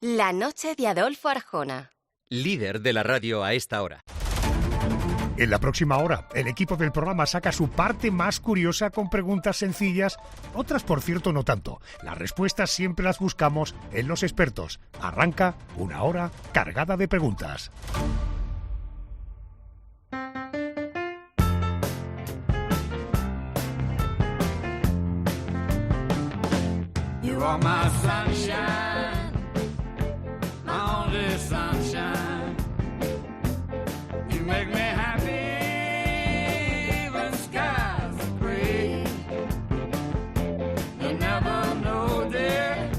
La noche de Adolfo Arjona. Líder de la radio a esta hora. En la próxima hora, el equipo del programa saca su parte más curiosa con preguntas sencillas, otras por cierto no tanto. Las respuestas siempre las buscamos en los expertos. Arranca una hora cargada de preguntas. You are my sunshine, my only sunshine. You make me happy when skies are gray. You never know, dear,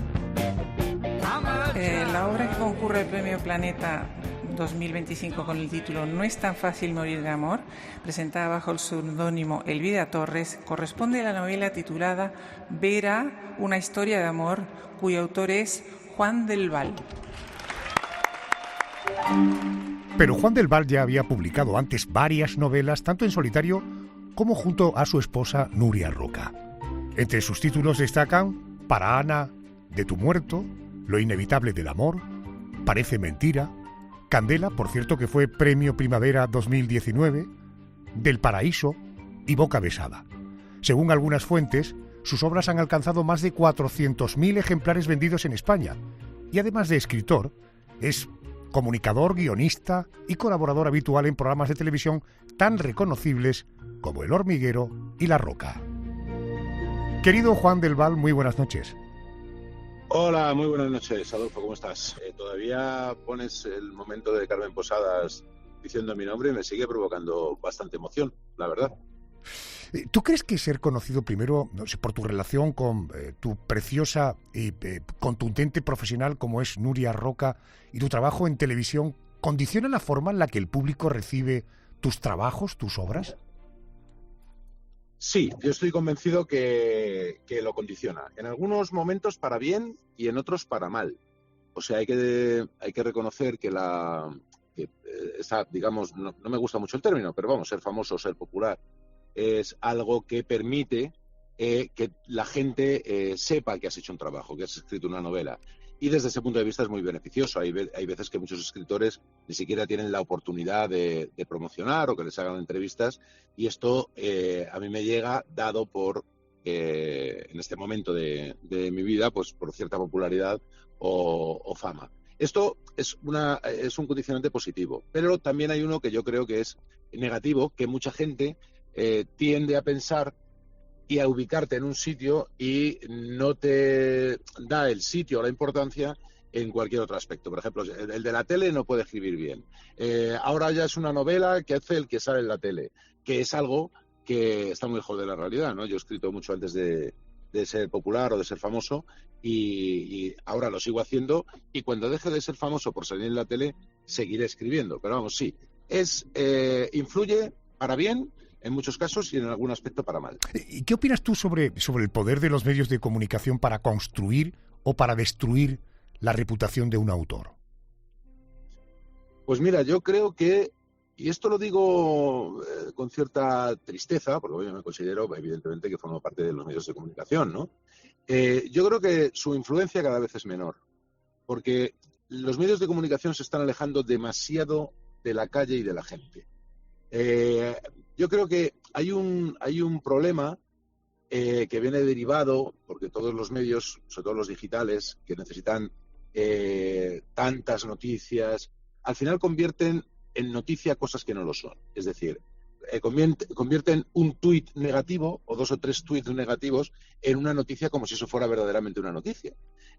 how much La obra que concurre al Premio Planeta 2025 con el título No es tan fácil morir de amor, presentada bajo el seudónimo Elvira Torres, corresponde a la novela titulada Vera, una historia de amor, cuyo autor es Juan del Val. Pero Juan del Val ya había publicado antes varias novelas, tanto en solitario como junto a su esposa Nuria Roca. Entre sus títulos destacan Para Ana, De tu muerto, Lo inevitable del amor, Parece mentira, Candela, por cierto que fue Premio Primavera 2019, Del paraíso y Boca besada. Según algunas fuentes, sus obras han alcanzado más de 400.000 ejemplares vendidos en España y además de escritor, es comunicador, guionista y colaborador habitual en programas de televisión tan reconocibles como El Hormiguero y La Roca. Querido Juan del Val, muy buenas noches. Hola, muy buenas noches, Adolfo, ¿cómo estás? Todavía pones el momento de Carmen Posadas diciendo mi nombre y me sigue provocando bastante emoción, la verdad. ¿Tú crees que ser conocido primero, no sé, por tu relación con tu preciosa y contundente profesional como es Nuria Roca y tu trabajo en televisión, condiciona la forma en la que el público recibe tus trabajos, tus obras? Sí, yo estoy convencido que lo condiciona. En algunos momentos para bien y en otros para mal. O sea, hay que reconocer que esa, digamos, no me gusta mucho el término, pero vamos, ser famoso, ser popular, es algo que permite que la gente sepa que has hecho un trabajo, que has escrito una novela. Y desde ese punto de vista es muy beneficioso. Hay veces que muchos escritores ni siquiera tienen la oportunidad de promocionar o que les hagan entrevistas. Y esto a mí me llega dado por, en este momento de mi vida, pues por cierta popularidad o fama. Esto es un condicionante positivo. Pero también hay uno que yo creo que es negativo, que mucha gente tiende a pensar y a ubicarte en un sitio y no te da el sitio o la importancia en cualquier otro aspecto. Por ejemplo, el de la tele no puede escribir bien. Ahora ya es una novela que hace el que sale en la tele, que es algo que está muy lejos de la realidad, ¿no? Yo he escrito mucho antes de ser popular o de ser famoso y ahora lo sigo haciendo y cuando deje de ser famoso por salir en la tele seguiré escribiendo. Pero vamos, sí, influye para bien en muchos casos y en algún aspecto para mal. ¿Y qué opinas tú sobre el poder de los medios de comunicación para construir o para destruir la reputación de un autor? Pues mira, yo creo que, y esto lo digo con cierta tristeza, porque yo me considero evidentemente que formo parte de los medios de comunicación, ¿no? Yo creo que su influencia cada vez es menor, porque los medios de comunicación se están alejando demasiado de la calle y de la gente. Yo creo que hay un problema que viene derivado, porque todos los medios, sobre todo los digitales, que necesitan tantas noticias, al final convierten en noticia cosas que no lo son. Es decir, convierten un tuit negativo o 2 o 3 tuits negativos en una noticia como si eso fuera verdaderamente una noticia.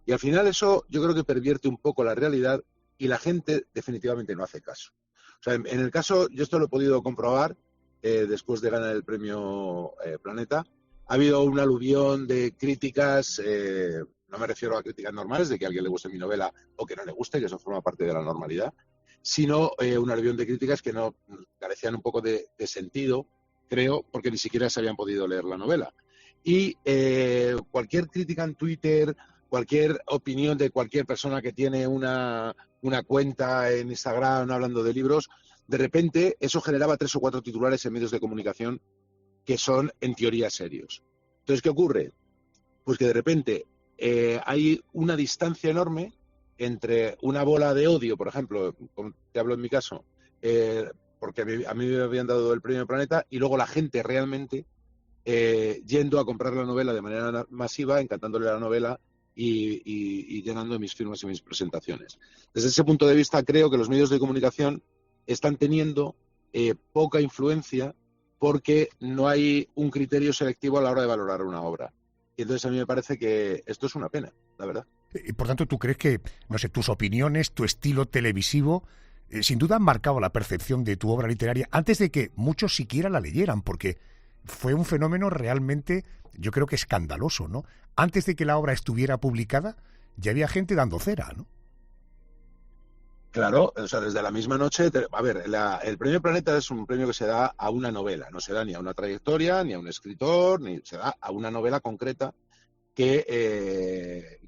Y al final eso yo creo que pervierte un poco la realidad y la gente definitivamente no hace caso. O sea, en el caso, yo esto lo he podido comprobar después de ganar el premio Planeta. Ha habido un aluvión de críticas, no me refiero a críticas normales, de que a alguien le guste mi novela o que no le guste, que eso forma parte de la normalidad, sino un aluvión de críticas que no carecían un poco de sentido, creo, porque ni siquiera se habían podido leer la novela. Y cualquier crítica en Twitter, cualquier opinión de cualquier persona que tiene una cuenta en Instagram hablando de libros, de repente eso generaba 3 o 4 titulares en medios de comunicación que son en teoría serios. Entonces, ¿qué ocurre? Pues que de repente hay una distancia enorme entre una bola de odio, por ejemplo, como te hablo en mi caso, porque a mí me habían dado el premio Planeta, y luego la gente realmente yendo a comprar la novela de manera masiva, encantándole la novela y llenando mis firmas y mis presentaciones. Desde ese punto de vista, creo que los medios de comunicación están teniendo poca influencia porque no hay un criterio selectivo a la hora de valorar una obra. Y entonces a mí me parece que esto es una pena, la verdad. Y por tanto, ¿tú crees que, no sé, tus opiniones, tu estilo televisivo, sin duda han marcado la percepción de tu obra literaria antes de que muchos siquiera la leyeran? Porque fue un fenómeno realmente, yo creo que escandaloso, ¿no? Antes de que la obra estuviera publicada, ya había gente dando cera, ¿no? Claro, o sea, desde la misma noche, a ver, el premio Planeta es un premio que se da a una novela, no se da ni a una trayectoria, ni a un escritor, ni se da a una novela concreta que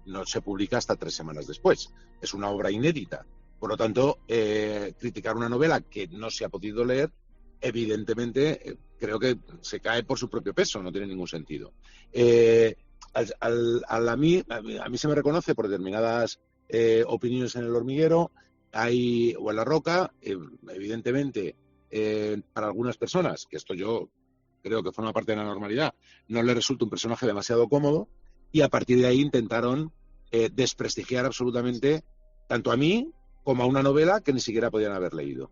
no se publica hasta 3 semanas después. Es una obra inédita. Por lo tanto, criticar una novela que no se ha podido leer, evidentemente, creo que se cae por su propio peso, no tiene ningún sentido. A mí se me reconoce por determinadas opiniones en El Hormiguero o en La Roca, evidentemente, para algunas personas, que esto yo creo que forma parte de la normalidad, no les resulta un personaje demasiado cómodo, y a partir de ahí intentaron desprestigiar absolutamente tanto a mí como a una novela que ni siquiera podían haber leído.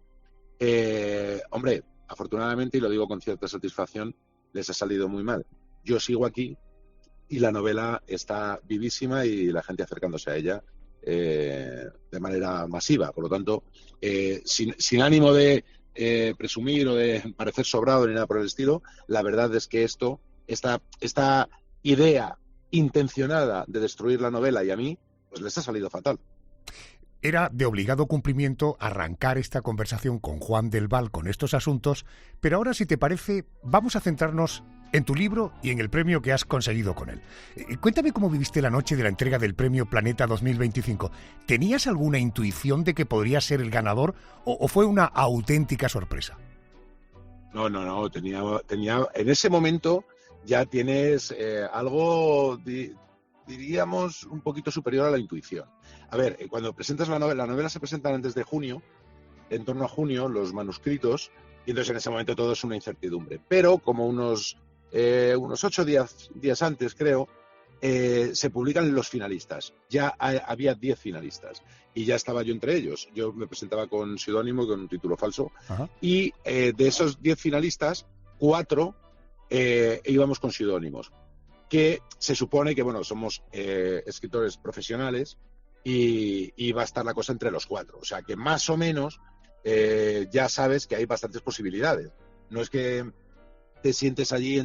Hombre, afortunadamente, y lo digo con cierta satisfacción, les ha salido muy mal. Yo sigo aquí y la novela está vivísima y la gente acercándose a ella de manera masiva. Por lo tanto, sin ánimo de presumir o de parecer sobrado ni nada por el estilo, la verdad es que esta idea intencionada de destruir la novela y a mí, pues les ha salido fatal. Era de obligado cumplimiento arrancar esta conversación con Juan del Val con estos asuntos, pero ahora, si te parece, vamos a centrarnos en tu libro y en el premio que has conseguido con él. Cuéntame cómo viviste la noche de la entrega del premio Planeta 2025. ¿Tenías alguna intuición de que podría ser el ganador o fue una auténtica sorpresa? No, tenía en ese momento ya tienes algo, diríamos, un poquito superior a la intuición. A ver, cuando presentas la novela se presentan antes de junio, en torno a junio, los manuscritos, y entonces en ese momento todo es una incertidumbre. Pero como unos 8 días antes, creo, se publican los finalistas. Ya había 10 finalistas y ya estaba yo entre ellos. Yo me presentaba con seudónimo y con un título falso. Ajá. Y de esos 10 finalistas, 4 íbamos con seudónimos, que se supone que, bueno, somos escritores profesionales y va a estar la cosa entre los 4. O sea que más o menos ya sabes que hay bastantes posibilidades. No es que te sientes allí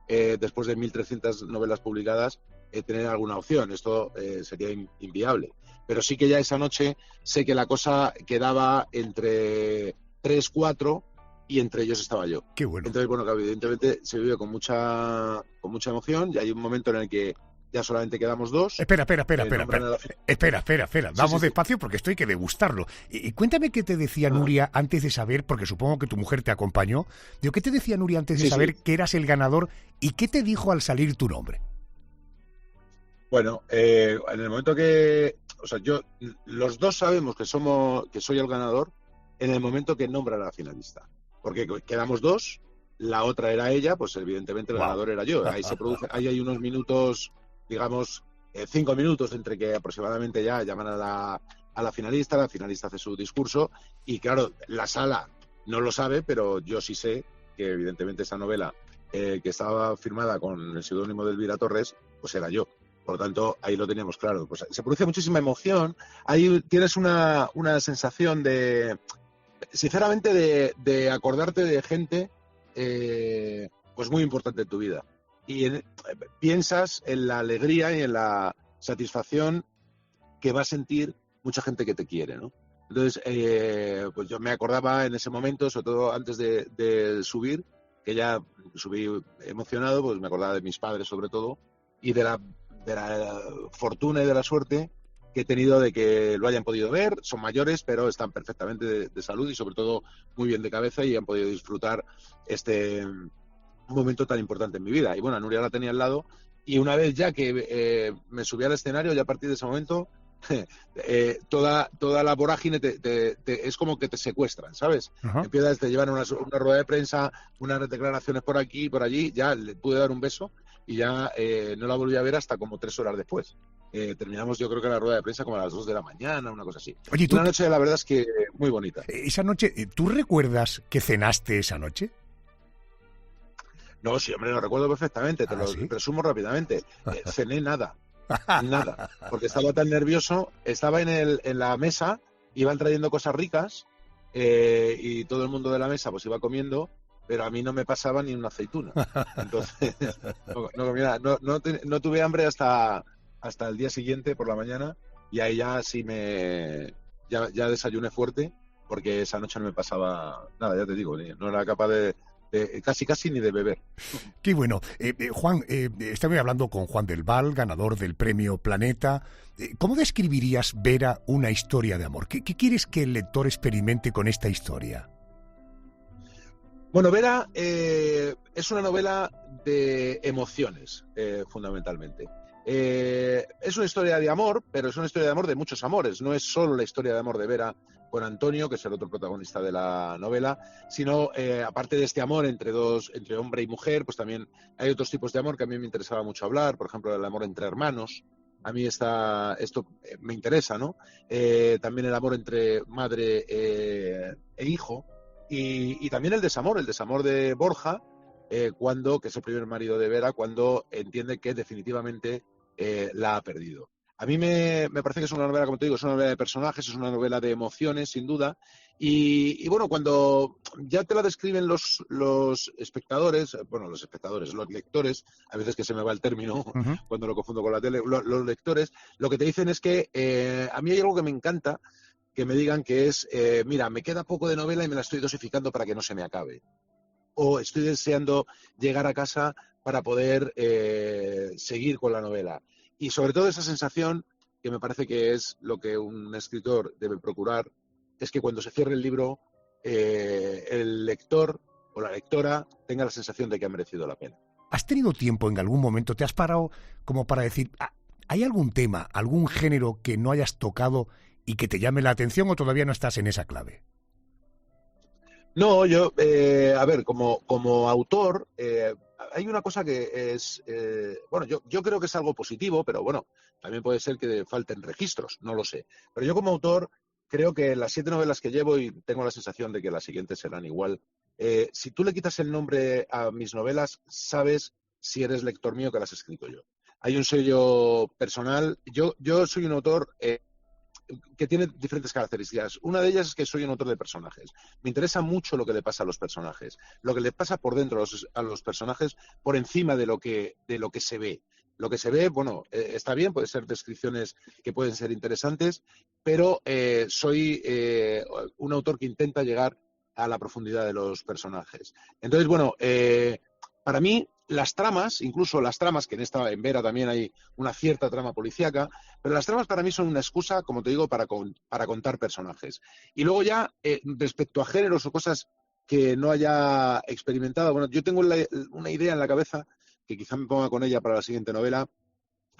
después de 1.300 novelas publicadas, tener alguna opción. Esto sería inviable. Pero sí que ya esa noche sé que la cosa quedaba entre 3, 4 y entre ellos estaba yo. Qué bueno. Entonces, bueno, evidentemente se vive con mucha emoción y hay un momento en el que ya solamente quedamos 2. Espera. Vamos despacio porque esto hay que degustarlo. Y cuéntame qué te decía Nuria antes de saber, porque supongo que tu mujer te acompañó. Digo, ¿qué te decía Nuria antes de saber que eras el ganador y qué te dijo al salir tu nombre? Bueno, en el momento que, o sea, los dos sabemos que soy el ganador en el momento que nombran a la finalista, porque quedamos 2, la otra era ella, pues evidentemente el ganador era yo. Ahí ahí hay unos minutos, digamos, 5 minutos entre que aproximadamente ya llaman a la finalista hace su discurso y claro, la sala no lo sabe, pero yo sí sé que evidentemente esa novela que estaba firmada con el seudónimo de Elvira Torres, pues era yo. Por lo tanto, ahí lo teníamos claro. Pues se produce muchísima emoción. Ahí tienes una sensación sinceramente, de acordarte de gente pues muy importante en tu vida. Y piensas en la alegría y en la satisfacción que va a sentir mucha gente que te quiere, ¿no? Entonces, pues yo me acordaba en ese momento, sobre todo antes de subir, que ya subí emocionado, pues me acordaba de mis padres sobre todo, y de la fortuna y de la suerte que he tenido de que lo hayan podido ver. Son mayores, pero están perfectamente de salud y sobre todo muy bien de cabeza y han podido disfrutar un momento tan importante en mi vida. Y bueno, a Nuria la tenía al lado y una vez ya que me subí al escenario, ya a partir de ese momento toda la vorágine es como que te secuestran, ¿sabes? Ajá. Empiezas, te llevan una rueda de prensa, unas declaraciones por aquí y por allí, ya le pude dar un beso y ya no la volví a ver hasta como 3 horas después. Terminamos, yo creo que la rueda de prensa como a las 2 de la mañana, una cosa así. Oye, Una noche, la verdad es que muy bonita. Esa noche, ¿tú recuerdas que cenaste esa noche? No, sí, hombre, lo recuerdo perfectamente, te lo ¿sí? resumo rápidamente. Cené nada, nada, porque estaba tan nervioso, estaba en la mesa, iban trayendo cosas ricas y todo el mundo de la mesa pues iba comiendo, pero a mí no me pasaba ni una aceituna. Entonces, no tuve hambre hasta el día siguiente por la mañana y ahí ya sí ya desayuné fuerte, porque esa noche no me pasaba nada, ya te digo, no era capaz de casi ni de beber. Qué bueno. Juan, estaba hablando con Juan del Val, ganador del premio Planeta. ¿Cómo describirías, Vera, una historia de amor? ¿Qué quieres que el lector experimente con esta historia? Bueno, Vera es una novela de emociones, fundamentalmente. Es una historia de amor, pero es una historia de amor de muchos amores. No es solo la historia de amor de Vera con Antonio, que es el otro protagonista de la novela, sino aparte de este amor entre hombre y mujer, pues también hay otros tipos de amor que a mí me interesaba mucho hablar, por ejemplo, el amor entre hermanos. A mí esto me interesa, ¿no? También el amor entre madre e hijo, y también el desamor de Borja, que es el primer marido de Vera, cuando entiende que definitivamente la ha perdido. A mí me parece que es una novela, como te digo, es una novela de personajes, es una novela de emociones, sin duda. Y bueno, cuando ya te la describen los espectadores, los lectores, a veces que se me va el término cuando lo confundo con la tele, los lectores, lo que te dicen es que a mí hay algo que me encanta, que me digan que es, mira, me queda poco de novela y me la estoy dosificando para que no se me acabe. O estoy deseando llegar a casa para poder seguir con la novela. Y sobre todo esa sensación, que me parece que es lo que un escritor debe procurar, es que cuando se cierre el libro, el lector o la lectora tenga la sensación de que ha merecido la pena. ¿Has tenido tiempo en algún momento, te has parado como para decir, ¿hay algún tema, algún género que no hayas tocado y que te llame la atención, o todavía no estás en esa clave? No, yo, a ver, como autor, hay una cosa que es, bueno, yo creo que es algo positivo, pero bueno, también puede ser que falten registros, no lo sé. Pero yo como autor creo que las 7 novelas que llevo, y tengo la sensación de que las siguientes serán igual, si tú le quitas el nombre a mis novelas, sabes si eres lector mío que las he escrito yo. Hay un sello personal. Yo soy un autor que tiene diferentes características. Una de ellas es que soy un autor de personajes. Me interesa mucho lo que le pasa a los personajes, lo que le pasa por dentro a los personajes, por encima de lo que se ve. Lo que se ve, bueno, está bien, puede ser descripciones que pueden ser interesantes, pero soy un autor que intenta llegar a la profundidad de los personajes. Entonces, bueno, para mí las tramas, incluso las tramas, que en Vera también hay una cierta trama policíaca, pero las tramas para mí son una excusa, como te digo, para contar personajes. Y luego ya, respecto a géneros o cosas que no haya experimentado, bueno, yo tengo una idea en la cabeza, que quizá me ponga con ella para la siguiente novela,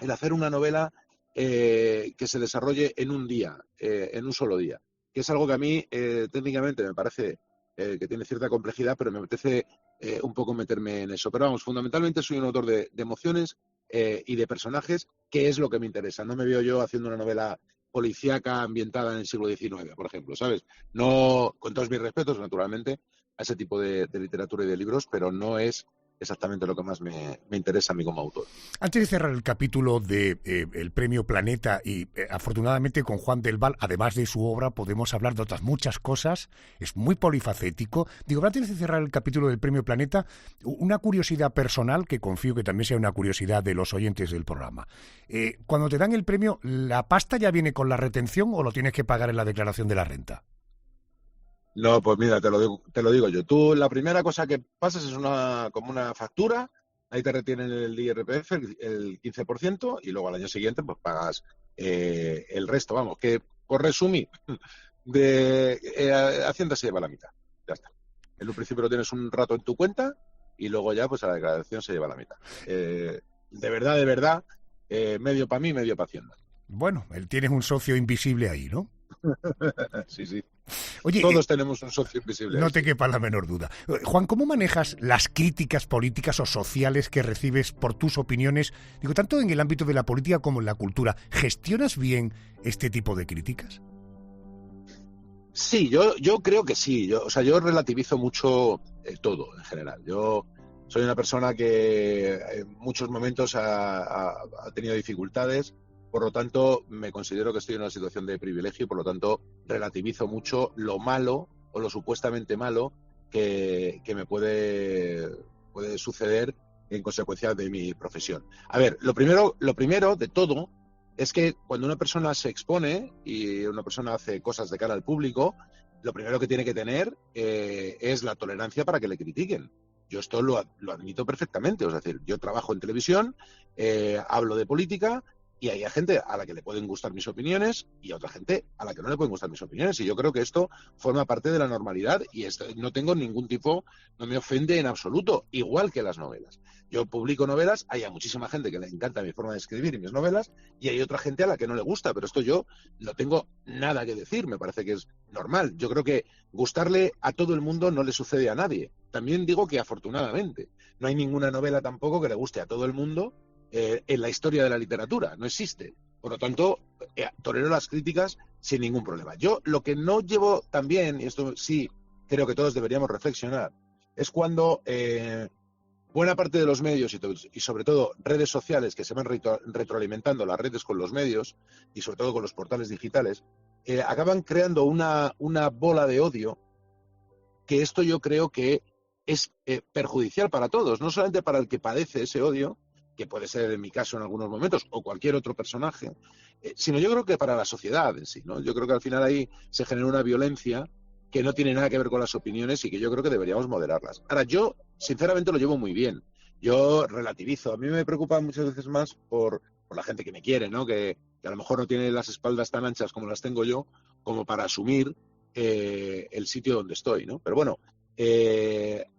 el hacer una novela que se desarrolle en un día, en un solo día, que es algo que a mí técnicamente me parece que tiene cierta complejidad, pero me apetece un poco meterme en eso. Pero vamos, fundamentalmente soy un autor de emociones y de personajes, que es lo que me interesa. No me veo yo haciendo una novela policíaca ambientada en el siglo XIX, por ejemplo, ¿sabes? No, con todos mis respetos, naturalmente, a ese tipo de literatura y de libros, pero no es exactamente lo que más me interesa a mí como autor. Antes de cerrar el capítulo de el Premio Planeta, y afortunadamente con Juan del Val, además de su obra, podemos hablar de otras muchas cosas, es muy polifacético. Digo, antes de cerrar el capítulo del Premio Planeta, una curiosidad personal, que confío que también sea una curiosidad de los oyentes del programa. Cuando te dan el premio, ¿la pasta ya viene con la retención o lo tienes que pagar en la declaración de la renta? No, pues mira, te lo digo yo. Tú, la primera cosa que pasas es como una factura, ahí te retienen el IRPF, el 15%, y luego al año siguiente pues pagas el resto. Vamos, que por resumir, Hacienda se lleva la mitad. Ya está. En un principio lo tienes un rato en tu cuenta y luego ya pues a la declaración se lleva la mitad. De verdad, medio para mí, medio para Hacienda. Bueno, tienes un socio invisible ahí, ¿no? Sí, sí. Oye, todos tenemos un socio invisible. No te quepa la menor duda. Juan, ¿cómo manejas las críticas políticas o sociales que recibes por tus opiniones? Digo, tanto en el ámbito de la política como en la cultura. ¿Gestionas bien este tipo de críticas? Sí, yo creo que sí. Yo relativizo mucho todo en general. Yo soy una persona que en muchos momentos ha tenido dificultades. Por lo tanto, me considero que estoy en una situación de privilegio y, por lo tanto, relativizo mucho lo malo o lo supuestamente malo que me puede suceder en consecuencia de mi profesión. A ver, lo primero de todo es que cuando una persona se expone y una persona hace cosas de cara al público, lo primero que tiene que tener es la tolerancia para que le critiquen. Yo esto lo admito perfectamente. Es decir, yo trabajo en televisión, hablo de política, y hay gente a la que le pueden gustar mis opiniones y a otra gente a la que no le pueden gustar mis opiniones. Y yo creo que esto forma parte de la normalidad y no tengo ningún tipo, no me ofende en absoluto, igual que las novelas. Yo publico novelas, hay a muchísima gente que le encanta mi forma de escribir y mis novelas, y hay otra gente a la que no le gusta, pero esto yo no tengo nada que decir, me parece que es normal. Yo creo que gustarle a todo el mundo no le sucede a nadie. También digo que afortunadamente no hay ninguna novela tampoco que le guste a todo el mundo en la historia de la literatura, no existe. Por lo tanto, tolero las críticas sin ningún problema. Yo lo que no llevo tan bien, y esto sí creo que todos deberíamos reflexionar, es cuando buena parte de los medios y sobre todo redes sociales que se van retroalimentando las redes con los medios y sobre todo con los portales digitales, acaban creando una bola de odio, que esto yo creo que es perjudicial para todos, no solamente para el que padece ese odio, que puede ser en mi caso en algunos momentos, o cualquier otro personaje, sino yo creo que para la sociedad en sí, ¿no? Yo creo que al final ahí se genera una violencia que no tiene nada que ver con las opiniones y que yo creo que deberíamos moderarlas. Ahora, yo sinceramente lo llevo muy bien. Yo relativizo. A mí me preocupa muchas veces más por la gente que me quiere, ¿no? Que a lo mejor no tiene las espaldas tan anchas como las tengo yo, como para asumir el sitio donde estoy, ¿no? Pero bueno,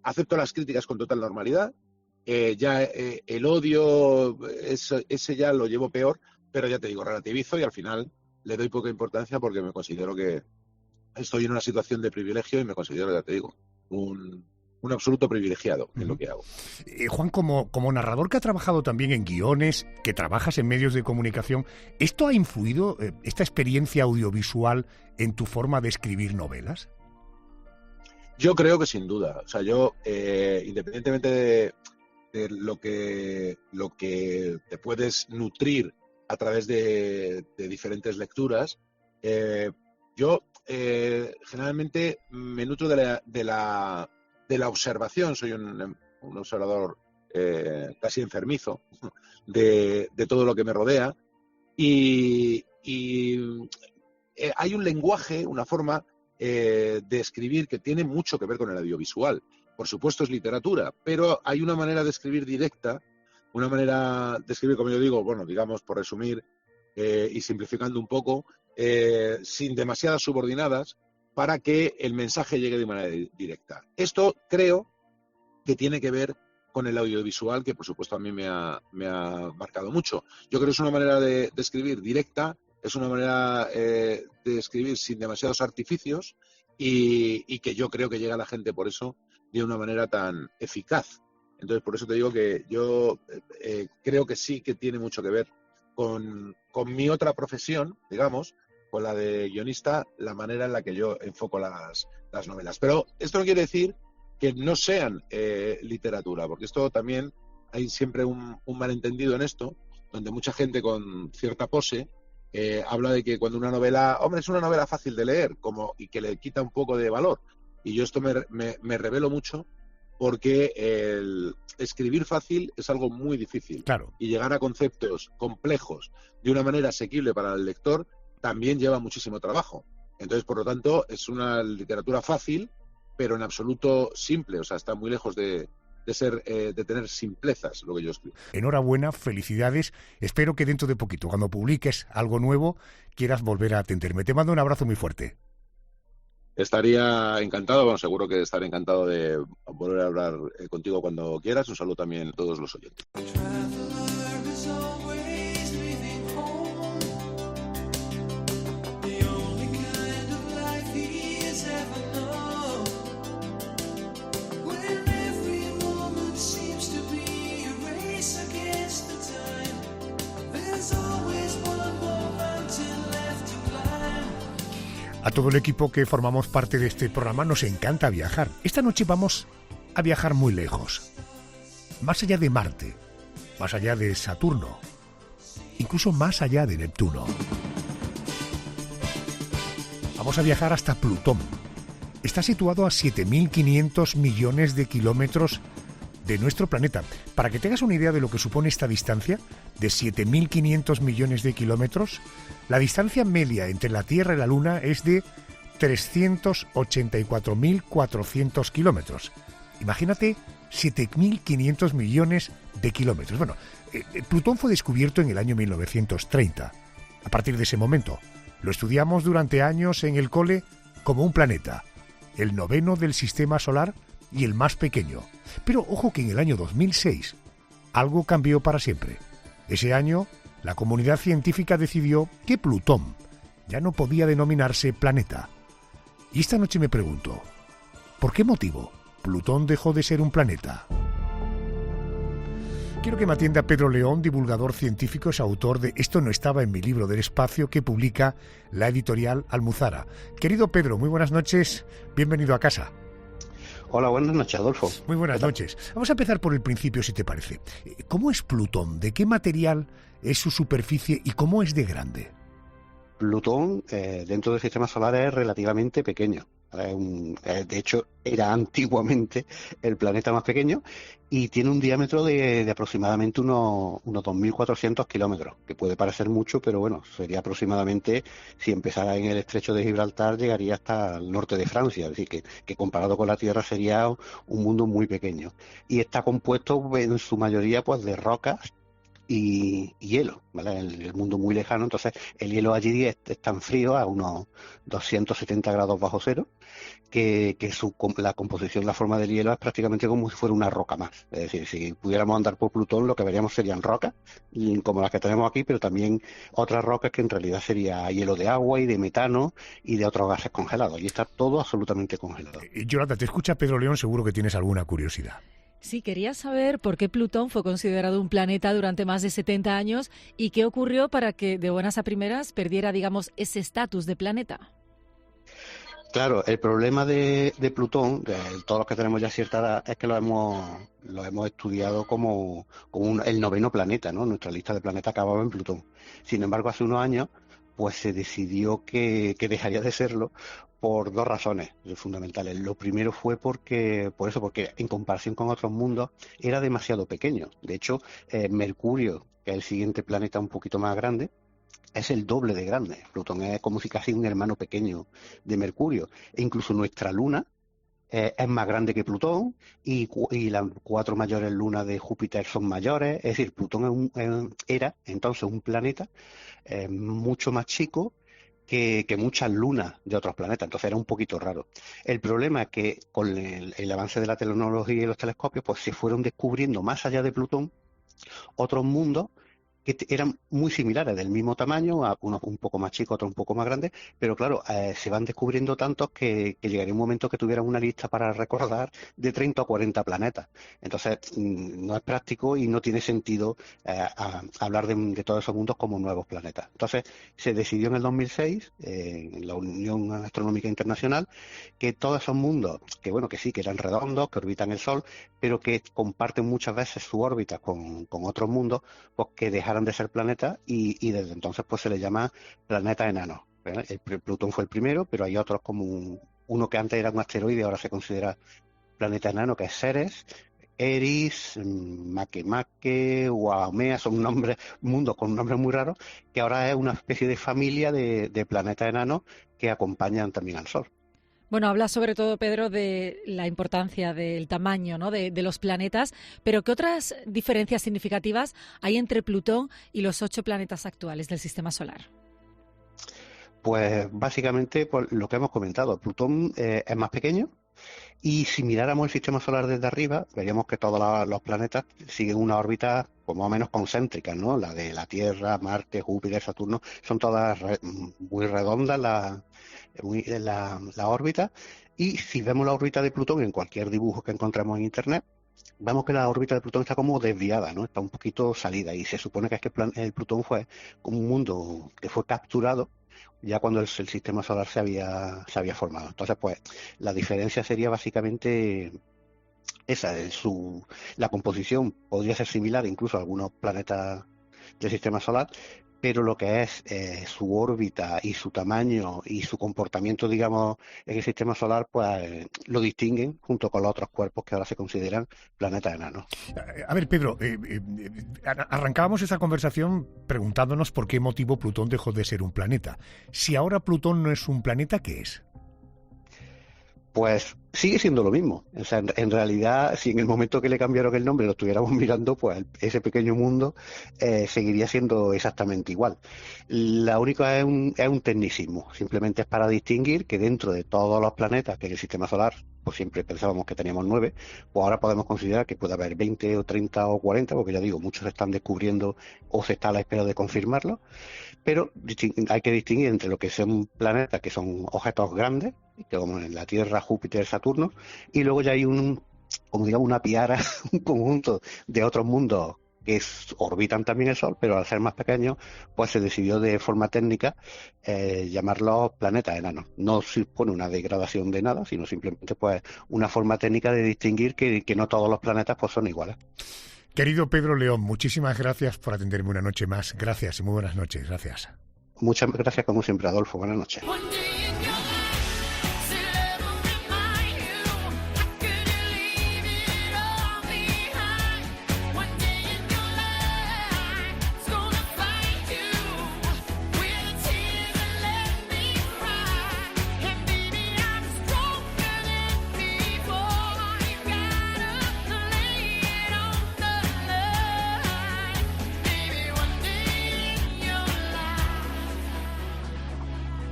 acepto las críticas con total normalidad. El odio, ese ya lo llevo peor, pero ya te digo, relativizo y al final le doy poca importancia porque me considero que estoy en una situación de privilegio y me considero, ya te digo, un absoluto privilegiado en lo que hago. Juan, como narrador que ha trabajado también en guiones, que trabajas en medios de comunicación, ¿esto ha influido, esta experiencia audiovisual, en tu forma de escribir novelas? Yo creo que sin duda. O sea, yo, independientemente de lo que te puedes nutrir a través de diferentes lecturas, yo generalmente me nutro de la observación. Soy un observador casi enfermizo de todo lo que me rodea y hay un lenguaje, una forma de escribir que tiene mucho que ver con el audiovisual. Por supuesto es literatura, pero hay una manera de escribir directa, una manera de escribir, como yo digo, bueno, digamos, por resumir y simplificando un poco, sin demasiadas subordinadas, para que el mensaje llegue de manera directa. Esto creo que tiene que ver con el audiovisual, que por supuesto a mí me ha marcado mucho. Yo creo que es una manera de escribir directa, es una manera de escribir sin demasiados artificios y que yo creo que llega a la gente por eso de una manera tan eficaz. Entonces, por eso te digo que yo creo que sí que tiene mucho que ver con mi otra profesión, digamos, con la de guionista, la manera en la que yo enfoco las novelas. Pero esto no quiere decir que no sean literatura, porque esto también hay siempre un malentendido en esto, donde mucha gente con cierta pose habla de que cuando una novela, hombre, es una novela fácil de leer, y que le quita un poco de valor. Y yo esto me revelo mucho, porque el escribir fácil es algo muy difícil. Claro. Y llegar a conceptos complejos de una manera asequible para el lector también lleva muchísimo trabajo. Entonces, por lo tanto, es una literatura fácil, pero en absoluto simple. O sea, está muy lejos de tener simplezas lo que yo escribo. Enhorabuena, felicidades. Espero que dentro de poquito, cuando publiques algo nuevo, quieras volver a atenderme. Te mando un abrazo muy fuerte. Estaría encantado, bueno, seguro que estaré encantado de volver a hablar contigo cuando quieras. Un saludo también a todos los oyentes. A todo el equipo que formamos parte de este programa nos encanta viajar. Esta noche vamos a viajar muy lejos. Más allá de Marte, más allá de Saturno, incluso más allá de Neptuno. Vamos a viajar hasta Plutón. Está situado a 7.500 millones de kilómetros de nuestro planeta. Para que tengas una idea de lo que supone esta distancia, de 7.500 millones de kilómetros, la distancia media entre la Tierra y la Luna es de 384.400 kilómetros. Imagínate 7.500 millones de kilómetros. Bueno, Plutón fue descubierto en el año 1930. A partir de ese momento, lo estudiamos durante años en el cole como un planeta, el 9º del Sistema Solar y el más pequeño. Pero ojo que en el año 2006 algo cambió para siempre. Ese año, la comunidad científica decidió que Plutón ya no podía denominarse planeta. Y esta noche me pregunto, ¿por qué motivo Plutón dejó de ser un planeta? Quiero que me atienda Pedro León, divulgador científico, es autor de Esto no estaba en mi libro del espacio, que publica la editorial Almuzara. Querido Pedro, muy buenas noches, bienvenido a casa. Hola, buenas noches, Adolfo. Muy buenas noches. Vamos a empezar por el principio, si te parece. ¿Cómo es Plutón? ¿De qué material es su superficie y cómo es de grande? Plutón, dentro del sistema solar, es relativamente pequeño. De hecho, era antiguamente el planeta más pequeño y tiene un diámetro de aproximadamente unos 2.400 kilómetros, que puede parecer mucho, pero bueno, sería aproximadamente, si empezara en el estrecho de Gibraltar, llegaría hasta el norte de Francia, es decir, que comparado con la Tierra sería un mundo muy pequeño. Y está compuesto en su mayoría pues de rocas y hielo, ¿vale? El mundo muy lejano, entonces el hielo allí es tan frío, a unos 270 grados bajo cero, que la composición, la forma del hielo es prácticamente como si fuera una roca más. Es decir, si pudiéramos andar por Plutón, lo que veríamos serían rocas, como las que tenemos aquí, pero también otras rocas que en realidad sería hielo de agua y de metano y de otros gases congelados. Y está todo absolutamente congelado. Yolanda, te escucha Pedro León, seguro que tienes alguna curiosidad. Sí, quería saber por qué Plutón fue considerado un planeta durante más de 70 años y qué ocurrió para que de buenas a primeras perdiera, digamos, ese estatus de planeta. Claro, el problema de Plutón, de todos los que tenemos ya cierta edad, es que lo hemos estudiado como el 9º planeta, ¿no? Nuestra lista de planetas acababa en Plutón. Sin embargo, hace unos años pues se decidió que dejaría de serlo por dos razones fundamentales. Lo primero fue porque en comparación con otros mundos era demasiado pequeño. De hecho, Mercurio, que es el siguiente planeta un poquito más grande, es el doble de grande. Plutón es como si casi un hermano pequeño de Mercurio. E incluso nuestra Luna es más grande que Plutón y las 4 mayores lunas de Júpiter son mayores. Es decir, Plutón era entonces un planeta mucho más chico que muchas lunas de otros planetas, entonces era un poquito raro. El problema es que con el avance de la tecnología y los telescopios, pues se fueron descubriendo más allá de Plutón otros mundos que eran muy similares, del mismo tamaño, unos un poco más chicos, otros un poco más grandes, pero claro, se van descubriendo tantos que llegaría un momento que tuvieran una lista para recordar de 30 o 40 planetas. Entonces, no es práctico y no tiene sentido hablar de todos esos mundos como nuevos planetas. Entonces, se decidió en el 2006, en la Unión Astronómica Internacional, que todos esos mundos, que eran redondos, que orbitan el Sol, pero que comparten muchas veces su órbita con otros mundos, pues que dejaran de ser planetas y desde entonces pues se le llama planeta enano. Plutón fue el primero, pero hay otros como uno que antes era un asteroide, ahora se considera planeta enano, que es Ceres, Eris, Makemake, Haumea, son mundos con nombres muy raros, que ahora es una especie de familia de planetas enanos que acompañan también al Sol. Bueno, habla sobre todo, Pedro, de la importancia del tamaño, ¿no?, de los planetas, pero ¿qué otras diferencias significativas hay entre Plutón y los 8 planetas actuales del Sistema Solar? Pues básicamente por lo que hemos comentado, Plutón es más pequeño y si miráramos el Sistema Solar desde arriba, veríamos que todos los planetas siguen una órbita pues, más o menos concéntrica, ¿no? La de la Tierra, Marte, Júpiter, Saturno, son todas muy redondas la órbita, y si vemos la órbita de Plutón en cualquier dibujo que encontremos en Internet, vemos que la órbita de Plutón está como desviada, ¿no? Está un poquito salida y se supone que es que el Plutón fue como un mundo que fue capturado ya cuando el sistema solar se había formado. Entonces, pues, la diferencia sería básicamente esa, la composición podría ser similar incluso a algunos planetas del sistema solar, pero lo que es su órbita y su tamaño y su comportamiento, digamos, en el sistema solar, pues lo distinguen junto con los otros cuerpos que ahora se consideran planetas enanos. A ver, Pedro, arrancábamos esa conversación preguntándonos por qué motivo Plutón dejó de ser un planeta. Si ahora Plutón no es un planeta, ¿qué es? Pues sigue siendo lo mismo. O sea, en realidad, si en el momento que le cambiaron el nombre lo estuviéramos mirando, pues ese pequeño mundo seguiría siendo exactamente igual. La única es un tecnicismo. Simplemente es para distinguir que dentro de todos los planetas que en el sistema solar, pues siempre pensábamos que teníamos 9, pues ahora podemos considerar que puede haber 20 o 30 o 40, porque ya digo, muchos se están descubriendo o se está a la espera de confirmarlo. Pero hay que distinguir entre lo que son planetas, que son objetos grandes, que como en la Tierra, Júpiter, Saturno, y luego ya hay como digamos, una piara, un conjunto de otros mundos que orbitan también el Sol, pero al ser más pequeños, pues se decidió de forma técnica llamarlos planetas enanos. No supone una degradación de nada, sino simplemente pues una forma técnica de distinguir que no todos los planetas pues son iguales. Querido Pedro León, muchísimas gracias por atenderme una noche más. Gracias y muy buenas noches. Gracias. Muchas gracias, como siempre, Adolfo. Buenas noches.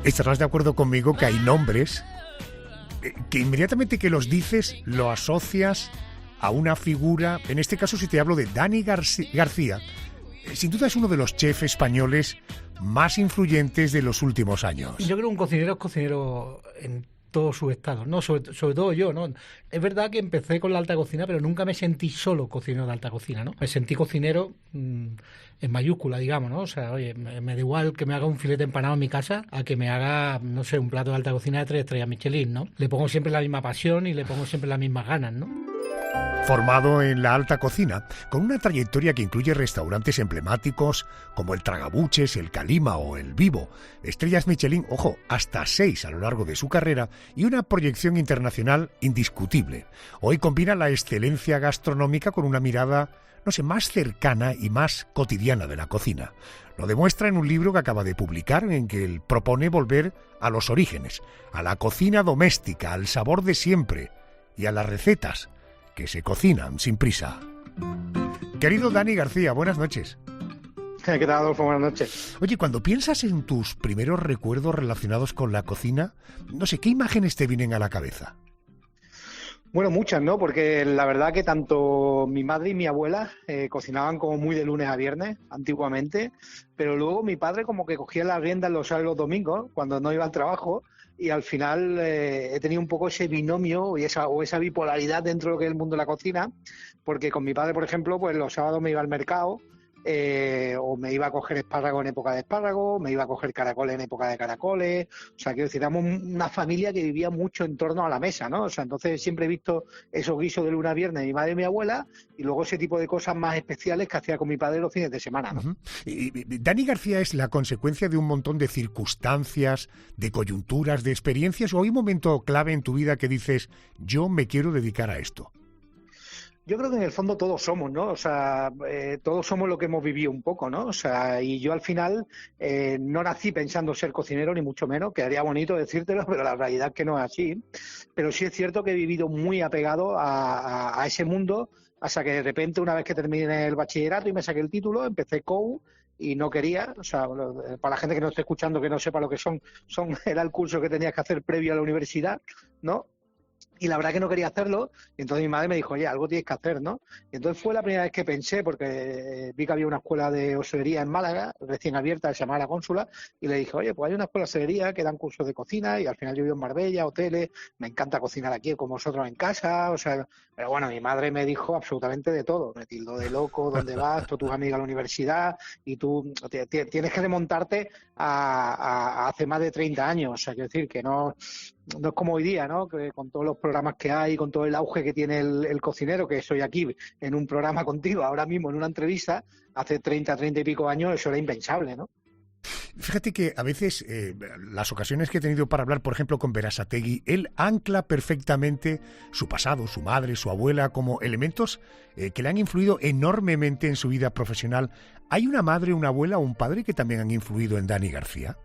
Estarás de acuerdo conmigo que hay nombres que inmediatamente que los dices lo asocias a una figura. En este caso, si te hablo de Dani García, sin duda es uno de los chefs españoles más influyentes de los últimos años. Yo creo que un cocinero es cocinero en todos sus estados, ¿no? Sobre todo yo, ¿no? Es verdad que empecé con la alta cocina, pero nunca me sentí solo cocinero de alta cocina, ¿no? Me sentí cocinero en mayúscula, digamos, ¿no? O sea, oye, me da igual que me haga un filete empanado en mi casa a que me haga, no sé, un plato de alta cocina de 3 estrellas Michelin, ¿no? Le pongo siempre la misma pasión y le pongo siempre las mismas ganas, ¿no? Formado en la alta cocina, con una trayectoria que incluye restaurantes emblemáticos como el Tragabuches, el Calima o el Vivo, estrellas Michelin, ojo, hasta 6 a lo largo de su carrera y una proyección internacional indiscutible. Hoy combina la excelencia gastronómica con una mirada, no sé, más cercana y más cotidiana de la cocina. Lo demuestra en un libro que acaba de publicar en que él propone volver a los orígenes, a la cocina doméstica, al sabor de siempre y a las recetas que se cocinan sin prisa. Querido Dani García, buenas noches. ¿Qué tal, Adolfo? Buenas noches. Oye, cuando piensas en tus primeros recuerdos relacionados con la cocina, no sé, ¿qué imágenes te vienen a la cabeza? Bueno, muchas, ¿no? Porque la verdad que tanto mi madre y mi abuela cocinaban como muy de lunes a viernes, antiguamente, pero luego mi padre como que cogía las riendas los sábados y los domingos, cuando no iba al trabajo, y al final he tenido un poco ese binomio y esa bipolaridad dentro de lo que es el mundo de la cocina, porque con mi padre, por ejemplo, pues los sábados me iba al mercado, o me iba a coger espárragos en época de espárragos, me iba a coger caracoles en época de caracoles. O sea, quiero decir, éramos una familia que vivía mucho en torno a la mesa, ¿no? O sea, entonces siempre he visto esos guisos de lunes a viernes de mi madre y mi abuela, y luego ese tipo de cosas más especiales que hacía con mi padre los fines de semana, ¿no? Uh-huh. Dani García es la consecuencia de un montón de circunstancias, de coyunturas, de experiencias, o hay un momento clave en tu vida que dices, yo me quiero dedicar a esto. Yo creo que en el fondo todos somos, ¿no? O sea, todos somos lo que hemos vivido un poco, ¿no? O sea, y yo al final no nací pensando ser cocinero, ni mucho menos, quedaría bonito decírtelo, pero la realidad es que no es así. Pero sí es cierto que he vivido muy apegado a ese mundo, hasta que de repente, una vez que terminé el bachillerato y me saqué el título, empecé COU y no quería, o sea, para la gente que no esté escuchando, que no sepa lo que son era el curso que tenías que hacer previo a la universidad, ¿no? Y la verdad que no quería hacerlo, y entonces mi madre me dijo, oye, algo tienes que hacer, ¿no? Y entonces fue la primera vez que pensé, porque vi que había una escuela de hostelería en Málaga, recién abierta, se llamaba La Cónsula, y le dije, oye, pues hay una escuela de hostelería que dan cursos de cocina, y al final yo vivo en Marbella, hoteles, me encanta cocinar aquí con vosotros en casa, o sea, pero bueno, mi madre me dijo absolutamente de todo, me tildó de loco, ¿dónde vas? Todos tus amigos a la universidad, y tú tienes que remontarte a hace más de 30 años, o sea, quiero decir que no es como hoy día, ¿no? Que con todos los programas que hay, con todo el auge que tiene el cocinero, que soy aquí en un programa contigo, ahora mismo en una entrevista, hace 30 y pico años eso era impensable, ¿no? Fíjate que a veces las ocasiones que he tenido para hablar, por ejemplo, con Berasategui, él ancla perfectamente su pasado, su madre, su abuela, como elementos que le han influido enormemente en su vida profesional. ¿Hay una madre, una abuela o un padre que también han influido en Dani García?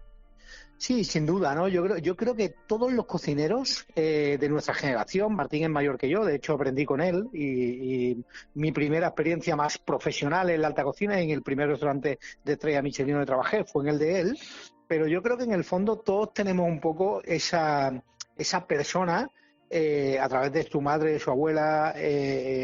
Sí, sin duda, ¿no? Yo creo que todos los cocineros de nuestra generación, Martín es mayor que yo, de hecho aprendí con él y mi primera experiencia más profesional en la alta cocina, en el primer restaurante de estrella Michelin donde trabajé, fue en el de él, pero yo creo que en el fondo todos tenemos un poco esa persona a través de su madre, de su abuela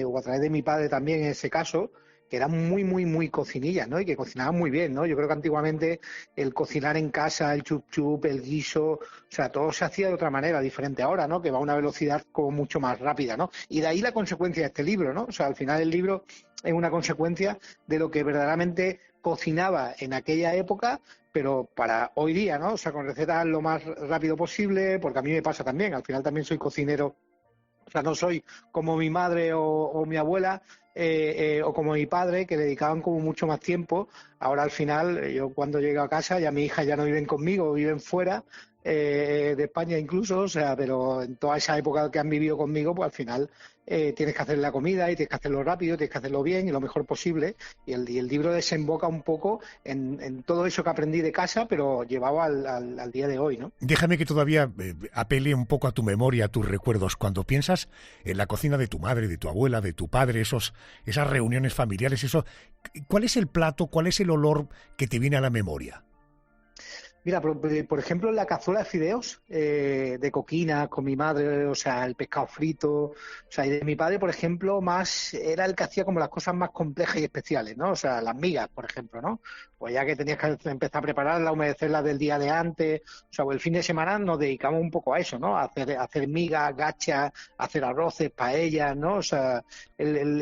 o a través de mi padre también en ese caso, que eran muy cocinillas, ¿no? Y que cocinaban muy bien, ¿no? Yo creo que antiguamente el cocinar en casa, el chup, el guiso, o sea, todo se hacía de otra manera, diferente ahora, ¿no? Que va a una velocidad como mucho más rápida, ¿no? Y de ahí la consecuencia de este libro, ¿no? O sea, al final el libro es una consecuencia de lo que verdaderamente cocinaba en aquella época, pero para hoy día, ¿no? O sea, con recetas lo más rápido posible, porque a mí me pasa también, al final también soy cocinero. O sea, no soy como mi madre o mi abuela o como mi padre, que dedicaban como mucho más tiempo. Ahora al final, yo cuando llego a casa, ya mi hija ya no viven conmigo, viven fuera de España incluso, o sea, pero en toda esa época que han vivido conmigo, pues al final tienes que hacer la comida y tienes que hacerlo rápido, tienes que hacerlo bien y lo mejor posible. Y el libro desemboca un poco en todo eso que aprendí de casa, pero llevado al día de hoy, ¿no? Déjame que todavía apele un poco a tu memoria, a tus recuerdos. Cuando piensas en la cocina de tu madre, de tu abuela, de tu padre, esas reuniones familiares, ¿cuál es el plato, cuál es el olor que te viene a la memoria? Mira, por ejemplo, en la cazuela de fideos de coquina con mi madre, o sea, el pescado frito, o sea, y de mi padre, por ejemplo, más era el que hacía como las cosas más complejas y especiales, ¿no? O sea, las migas, por ejemplo, ¿no? Pues ya que tenías que empezar a prepararlas, humedecerlas del día de antes, o sea, pues el fin de semana nos dedicamos un poco a eso, ¿no? A hacer migas, gachas, a hacer arroces, paellas, ¿no? O sea,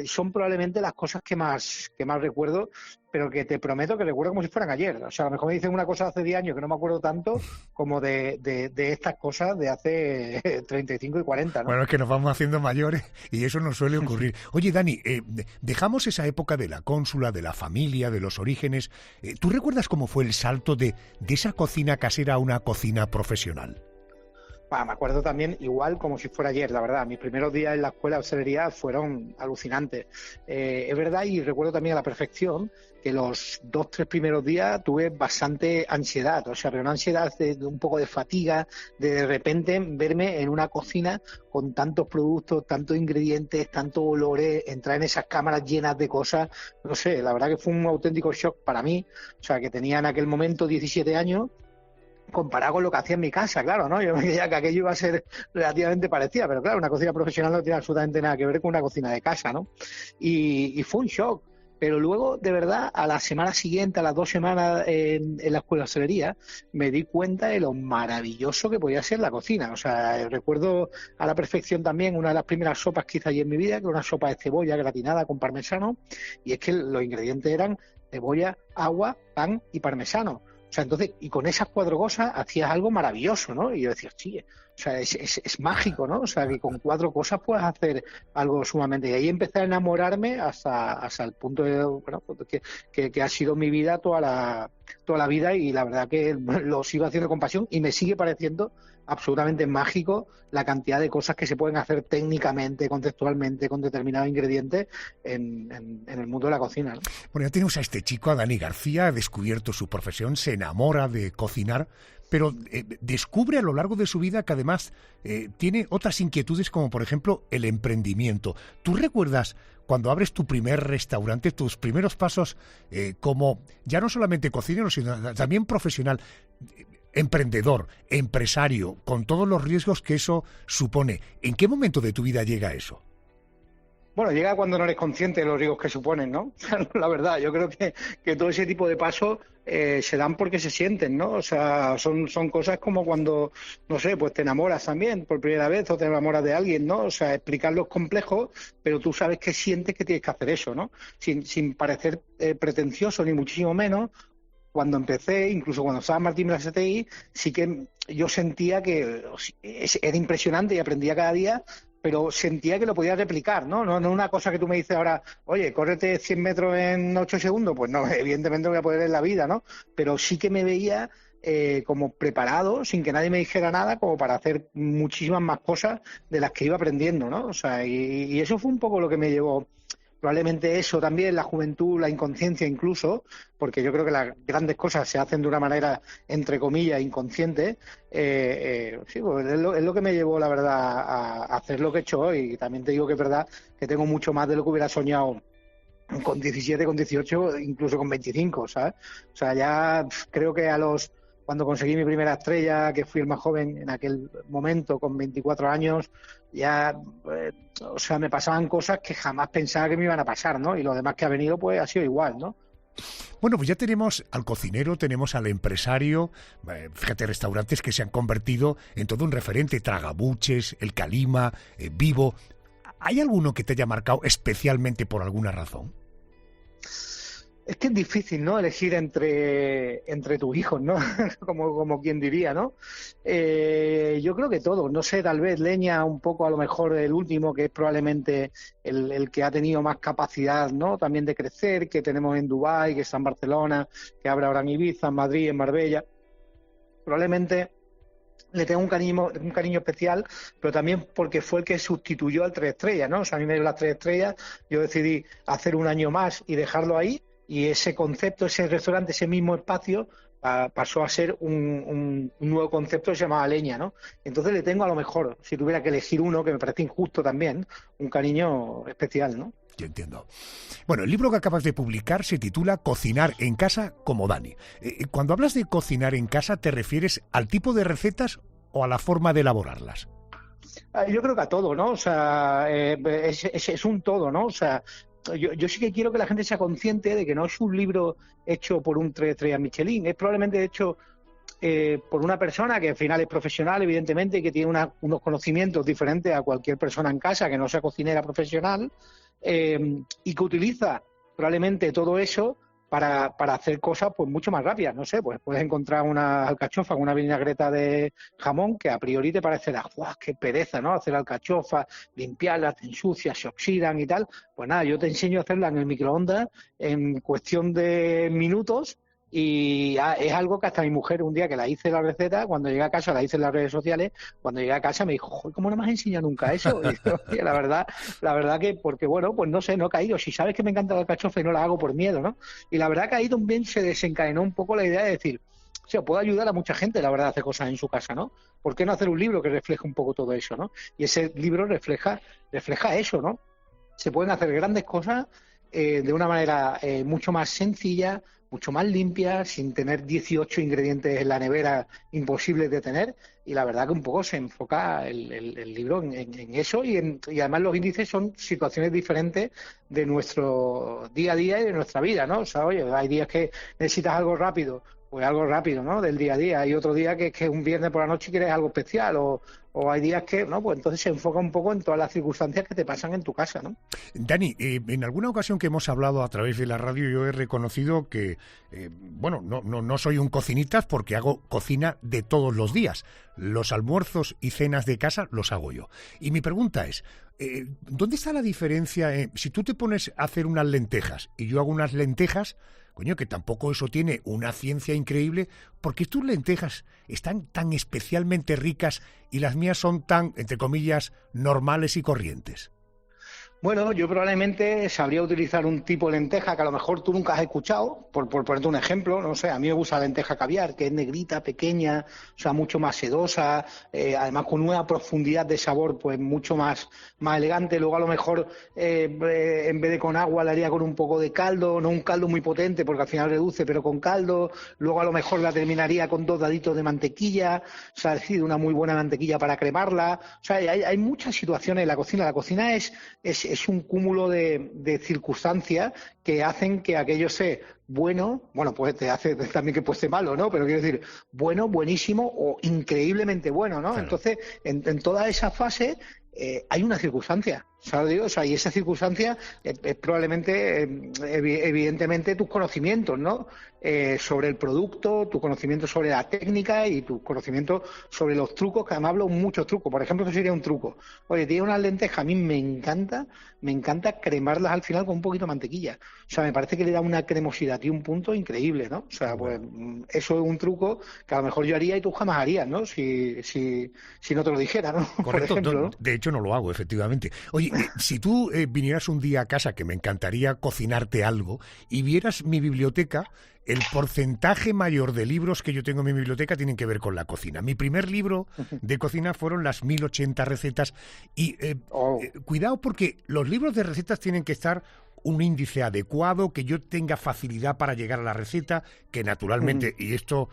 son probablemente las cosas que más recuerdo, pero que te prometo que recuerdo como si fueran ayer. O sea, a lo mejor me dicen una cosa hace 10 años que no me acuerdo tanto como de estas cosas de hace 35 y 40, ¿no? Bueno, es que nos vamos haciendo mayores y eso nos suele ocurrir. Oye, Dani, dejamos esa época de la cónsula, de la familia, de los orígenes. ¿Tú recuerdas cómo fue el salto de esa cocina casera a una cocina profesional? Me acuerdo también igual como si fuera ayer, la verdad. Mis primeros días en la escuela de hostelería fueron alucinantes. Es verdad, y recuerdo también a la perfección que los 2-3 primeros días tuve bastante ansiedad, o sea, pero una ansiedad de un poco de fatiga, de repente verme en una cocina con tantos productos, tantos ingredientes, tantos olores, entrar en esas cámaras llenas de cosas, no sé, la verdad que fue un auténtico shock para mí, o sea, que tenía en aquel momento 17 años, comparado con lo que hacía en mi casa, claro, ¿no? Yo me creía que aquello iba a ser relativamente parecida, pero claro, una cocina profesional no tiene absolutamente nada que ver con una cocina de casa, ¿no? Y fue un shock. Pero luego, de verdad, a la semana siguiente, a las 2 semanas en la escuela de hostelería, me di cuenta de lo maravilloso que podía ser la cocina. O sea, recuerdo a la perfección también una de las primeras sopas que hice allí en mi vida, que era una sopa de cebolla gratinada con parmesano, y es que los ingredientes eran cebolla, agua, pan y parmesano. O sea, entonces, y con esas 4 cosas hacías algo maravilloso, ¿no? Y yo decía, sí, o sea, es mágico, ¿no? O sea, que con 4 cosas puedes hacer algo sumamente. Y ahí empecé a enamorarme hasta el punto de, bueno, que ha sido mi vida toda la vida, y la verdad que lo sigo haciendo con pasión y me sigue pareciendo absolutamente mágico la cantidad de cosas que se pueden hacer técnicamente, conceptualmente, con determinados ingredientes en el mundo de la cocina, ¿no? Bueno, ya tenemos a este chico, a Dani García, ha descubierto su profesión, se enamora de cocinar, pero descubre a lo largo de su vida que además tiene otras inquietudes, como por ejemplo el emprendimiento. ¿Tú recuerdas cuando abres tu primer restaurante, tus primeros pasos como ya no solamente cocinero, sino también profesional? emprendedor, empresario, con todos los riesgos que eso supone. ¿En qué momento de tu vida llega eso? Bueno, llega cuando no eres consciente de los riesgos que suponen, ¿no? La verdad, yo creo que todo ese tipo de pasos se dan porque se sienten, ¿no? O sea, son cosas como cuando, no sé, pues te enamoras también por primera vez o te enamoras de alguien, ¿no? O sea, explicarlo es complejo, pero tú sabes que sientes que tienes que hacer eso, ¿no? Sin parecer pretencioso ni muchísimo menos. Cuando empecé, incluso cuando estaba en Martín de la STI, sí que yo sentía que era impresionante y aprendía cada día, pero sentía que lo podía replicar, ¿no? No una cosa que tú me dices ahora, oye, córrete 100 metros en 8 segundos. Pues no, evidentemente no voy a poder en la vida, ¿no? Pero sí que me veía como preparado, sin que nadie me dijera nada, como para hacer muchísimas más cosas de las que iba aprendiendo, ¿no? O sea, y eso fue un poco lo que me llevó. Probablemente eso también, la juventud, la inconsciencia incluso, porque yo creo que las grandes cosas se hacen de una manera, entre comillas, inconsciente. Sí, pues es lo que me llevó, la verdad, a hacer lo que he hecho hoy. Y también te digo que es verdad que tengo mucho más de lo que hubiera soñado con 17, con 18, incluso con 25, ¿sabes? O sea, ya creo que cuando conseguí mi primera estrella, que fui el más joven en aquel momento, con 24 años, ya, o sea, me pasaban cosas que jamás pensaba que me iban a pasar, ¿no? Y lo demás que ha venido, pues, ha sido igual, ¿no? Bueno, pues ya tenemos al cocinero, tenemos al empresario, fíjate, restaurantes que se han convertido en todo un referente, Tragabuches, El Calima, Vivo. ¿Hay alguno que te haya marcado especialmente por alguna razón? Es que es difícil, ¿no? Elegir entre tus hijos, ¿no? como quien diría, ¿no? Yo creo que todo. No sé, tal vez Leña un poco, a lo mejor el último, que es probablemente el que ha tenido más capacidad, ¿no? También de crecer, que tenemos en Dubái, que está en Barcelona, que abre ahora en Ibiza, en Madrid, en Marbella. Probablemente le tengo un cariño especial, pero también porque fue el que sustituyó al 3 estrellas, ¿no? O sea, a mí me dio las 3 estrellas, yo decidí hacer un año más y dejarlo ahí. Y ese concepto, ese restaurante, ese mismo espacio, pasó a ser un nuevo concepto que se llamaba Leña, ¿no? Entonces le tengo, a lo mejor, si tuviera que elegir uno, que me parece injusto también, un cariño especial, ¿no? Yo entiendo. Bueno, el libro que acabas de publicar se titula Cocinar en casa como Dani. Cuando hablas de cocinar en casa, ¿te refieres al tipo de recetas o a la forma de elaborarlas? Yo creo que a todo, ¿no? O sea, es un todo, ¿no? O sea, yo sí que quiero que la gente sea consciente de que no es un libro hecho por un 3 estrellas Michelin, es probablemente hecho por una persona que al final es profesional, evidentemente, y que tiene unos conocimientos diferentes a cualquier persona en casa que no sea cocinera profesional, y que utiliza probablemente todo eso para hacer cosas pues mucho más rápidas. No sé, pues puedes encontrar una alcachofa con una vinagreta de jamón que a priori te parecerá, ¡guau, qué pereza!, ¿no? Hacer alcachofas, limpiarlas, te ensucias, se oxidan y tal. Pues nada, yo te enseño a hacerla en el microondas en cuestión de minutos. Y es algo que hasta mi mujer, un día que la hice la receta, cuando llegué a casa, la hice en las redes sociales, cuando llegué a casa me dijo, joder, ¿cómo no me has enseñado nunca eso? Y yo, oye, la verdad que, porque bueno, pues no sé, no he caído. Si sabes que me encanta la alcachofa y no la hago por miedo, ¿no? Y la verdad que ahí también se desencadenó un poco la idea de decir, o sea, puedo ayudar a mucha gente, la verdad, a hacer cosas en su casa, ¿no? ¿Por qué no hacer un libro que refleje un poco todo eso, ¿no? Y ese libro refleja eso, ¿no? Se pueden hacer grandes cosas de una manera mucho más sencilla, mucho más limpia, sin tener 18 ingredientes en la nevera imposibles de tener, y la verdad que un poco se enfoca el libro en eso, y además los índices son situaciones diferentes de nuestro día a día y de nuestra vida, ¿no? O sea, oye, hay días que necesitas algo rápido, pues algo rápido, ¿no? Del día a día. Hay otro día que un viernes por la noche quieres algo especial, o hay días que, ¿no? Pues entonces se enfoca un poco en todas las circunstancias que te pasan en tu casa, ¿no? Dani, en alguna ocasión que hemos hablado a través de la radio, yo he reconocido que, bueno, no soy un cocinitas porque hago cocina de todos los días. Los almuerzos y cenas de casa los hago yo. Y mi pregunta es, ¿dónde está la diferencia? Si tú te pones a hacer unas lentejas y yo hago unas lentejas, coño, que tampoco eso tiene una ciencia increíble, porque tus lentejas están tan especialmente ricas y las mías son tan, entre comillas, normales y corrientes. Bueno, yo probablemente sabría utilizar un tipo de lenteja que a lo mejor tú nunca has escuchado, por ponerte un ejemplo, no sé, a mí me gusta la lenteja caviar, que es negrita, pequeña, o sea, mucho más sedosa, además con una profundidad de sabor pues mucho más elegante. Luego a lo mejor en vez de con agua la haría con un poco de caldo, no un caldo muy potente porque al final reduce, pero con caldo. Luego a lo mejor la terminaría con 2 daditos de mantequilla, o sea, es decir, una muy buena mantequilla para cremarla. O sea, hay muchas situaciones en la cocina. La cocina es un cúmulo de circunstancias que hacen que aquello sea bueno, pues te hace también que esté malo, ¿no? Pero quiero decir, bueno, buenísimo o increíblemente bueno, ¿no? Claro. Entonces, en toda esa fase hay una circunstancia, ¿sabes? O sea, y esa circunstancia es probablemente, evidentemente, tus conocimientos, ¿no? Sobre el producto, tu conocimiento sobre la técnica y tu conocimiento sobre los trucos, que además hablo muchos trucos. Por ejemplo, esto sería un truco. Oye, tiene unas lentejas, a mí me encanta cremarlas al final con un poquito de mantequilla. O sea, me parece que le da una cremosidad y un punto increíble, ¿no? O sea, pues eso es un truco que a lo mejor yo haría y tú jamás harías, ¿no? Si no te lo dijera, ¿no? Correcto, por ejemplo, ¿no? De hecho no lo hago, efectivamente. Oye, si tú vinieras un día a casa, que me encantaría cocinarte algo, y vieras mi biblioteca, el porcentaje mayor de libros que yo tengo en mi biblioteca tienen que ver con la cocina. Mi primer libro de cocina fueron las 1080 recetas y cuidado porque los libros de recetas tienen que estar un índice adecuado, que yo tenga facilidad para llegar a la receta, que naturalmente, y esto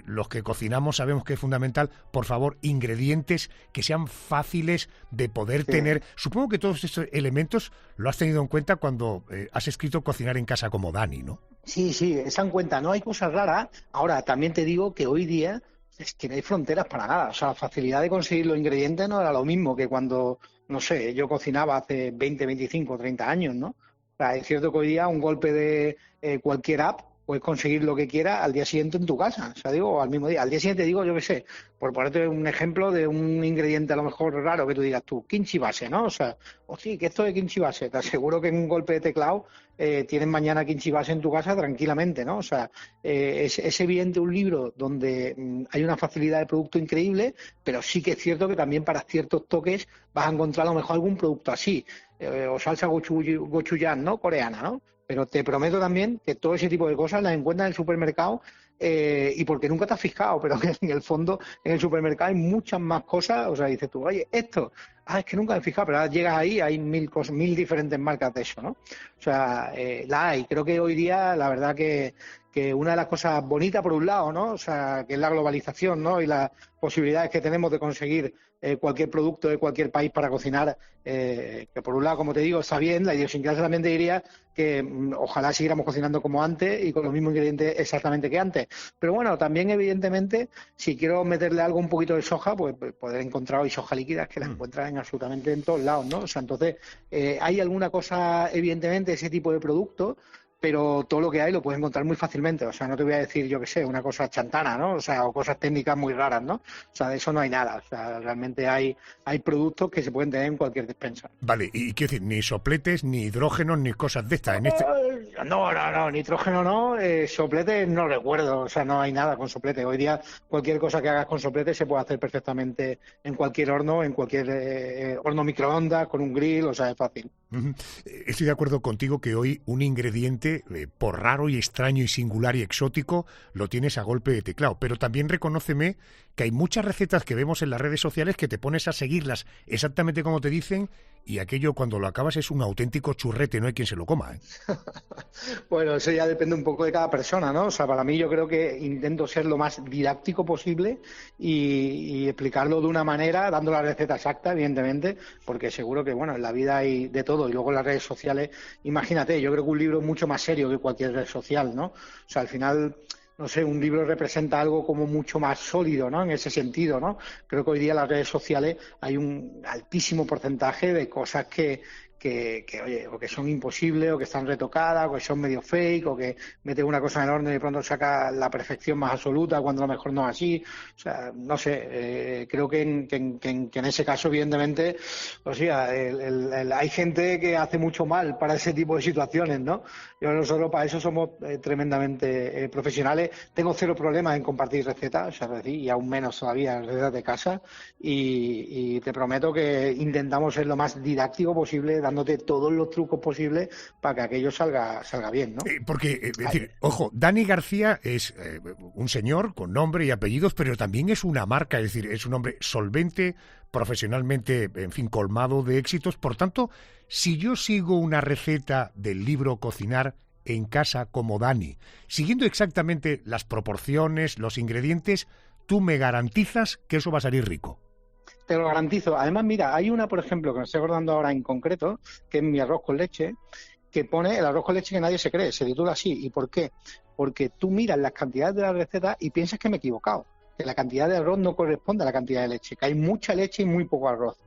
los que cocinamos sabemos que es fundamental, por favor, ingredientes que sean fáciles de poder tener. Supongo que todos estos elementos lo has tenido en cuenta cuando has escrito Cocinar en casa como Dani, ¿no? Sí, esa en cuenta, no hay cosas raras. Ahora, también te digo que hoy día es que no hay fronteras para nada. O sea, la facilidad de conseguir los ingredientes no era lo mismo que cuando, no sé, yo cocinaba hace 20, 25, 30 años, ¿no? O sea, es cierto que hoy día un golpe de cualquier app puedes conseguir lo que quieras al día siguiente en tu casa, o sea, digo, al mismo día. Al día siguiente digo, yo qué sé, por ponerte un ejemplo de un ingrediente a lo mejor raro que tú digas tú, kimchi base, ¿no? O sea, sí, que esto es kimchi base. Te aseguro que en un golpe de teclado tienes mañana kimchi base en tu casa tranquilamente, ¿no? O sea, es evidente un libro donde hay una facilidad de producto increíble, pero sí que es cierto que también para ciertos toques vas a encontrar a lo mejor algún producto así, o salsa gochujang, ¿no? Coreana, ¿no? Pero te prometo también que todo ese tipo de cosas las encuentras en el supermercado y porque nunca te has fijado, pero que en el fondo en el supermercado hay muchas más cosas. O sea, dices tú, oye, esto, es que nunca me he fijado, pero ahora llegas ahí, hay 1000 cosas, 1000 diferentes marcas de eso, ¿no? O sea, la hay. Creo que hoy día, la verdad que una de las cosas bonitas por un lado, ¿no? O sea, que es la globalización, ¿no? Y las posibilidades que tenemos de conseguir cualquier producto de cualquier país para cocinar, que por un lado, como te digo, está bien. La idiosincrasia también te diría que ojalá siguiéramos cocinando como antes y con los mismos ingredientes exactamente que antes. Pero bueno, también evidentemente, si quiero meterle algo un poquito de soja, pues poder encontrar hoy soja líquida, que la encuentras en absolutamente en todos lados, ¿no? O sea, entonces, hay alguna cosa, evidentemente, ese tipo de producto, pero todo lo que hay lo puedes encontrar muy fácilmente. O sea, no te voy a decir, yo qué sé, una cosa chantana, ¿no? O sea, o cosas técnicas muy raras, ¿no? O sea, de eso no hay nada. O sea, realmente hay productos que se pueden tener en cualquier despensa. Vale, y quiero decir, ni sopletes, ni hidrógenos, ni cosas de estas. No, nitrógeno no, sopletes no recuerdo, o sea, no hay nada con soplete. Hoy día cualquier cosa que hagas con soplete se puede hacer perfectamente en cualquier horno, en cualquier horno microondas, con un grill, o sea, es fácil. Estoy de acuerdo contigo que hoy un ingrediente, por raro y extraño y singular y exótico, lo tienes a golpe de teclado. Pero también reconóceme que hay muchas recetas que vemos en las redes sociales que te pones a seguirlas exactamente como te dicen y aquello cuando lo acabas es un auténtico churrete, no hay quien se lo coma, ¿eh? Bueno, eso ya depende un poco de cada persona, ¿no? O sea, para mí yo creo que intento ser lo más didáctico posible y explicarlo de una manera, dando la receta exacta, evidentemente, porque seguro que, bueno, en la vida hay de todo y luego en las redes sociales, imagínate, yo creo que un libro es mucho más serio que cualquier red social, ¿no? O sea, al final, no sé, un libro representa algo como mucho más sólido, ¿no? En ese sentido, ¿no? Creo que hoy día en las redes sociales hay un altísimo porcentaje de cosas que oye, o que son imposibles, o que están retocadas, o que son medio fake, o que metes una cosa en el horno y de pronto saca la perfección más absoluta cuando a lo mejor no es así. O sea, no sé, creo que en ese caso, evidentemente, o sea, hay gente que hace mucho mal para ese tipo de situaciones, ¿no? Nosotros para eso somos tremendamente profesionales. Tengo cero problemas en compartir recetas, o sea, y aún menos todavía recetas de casa, y te prometo que intentamos ser lo más didáctico posible, dándote todos los trucos posibles para que aquello salga bien, ¿no? Porque, es decir, ojo, Dani García es un señor con nombre y apellidos, pero también es una marca, es decir, es un hombre solvente, profesionalmente, en fin, colmado de éxitos. Por tanto, si yo sigo una receta del libro Cocinar en casa como Dani, siguiendo exactamente las proporciones, los ingredientes, tú me garantizas que eso va a salir rico. Te lo garantizo. Además, mira, hay una, por ejemplo, que me estoy acordando ahora en concreto, que es mi arroz con leche, que pone el arroz con leche que nadie se cree, se titula así. ¿Y por qué? Porque tú miras las cantidades de la receta y piensas que me he equivocado, que la cantidad de arroz no corresponde a la cantidad de leche, que hay mucha leche y muy poco arroz.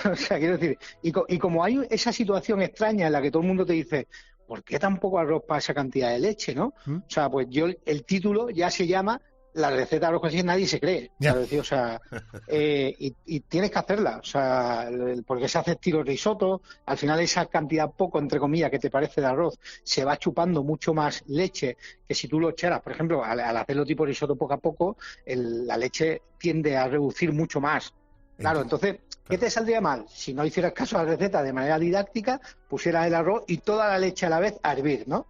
O sea, quiero decir, y como hay esa situación extraña en la que todo el mundo te dice, ¿por qué tan poco arroz para esa cantidad de leche, no? O sea, pues el título ya se llama La receta de arroz con leche nadie se cree, ¿sabes? O sea, y tienes que hacerla, o sea, porque se hace estilo risotto, al final esa cantidad poco, entre comillas, que te parece de arroz, se va chupando mucho más leche que si tú lo echaras, por ejemplo, al hacerlo tipo risotto poco a poco, la leche tiende a reducir mucho más. Claro, entonces, ¿qué te saldría mal? Si no hicieras caso a la receta de manera didáctica, pusieras el arroz y toda la leche a la vez a hervir, ¿no?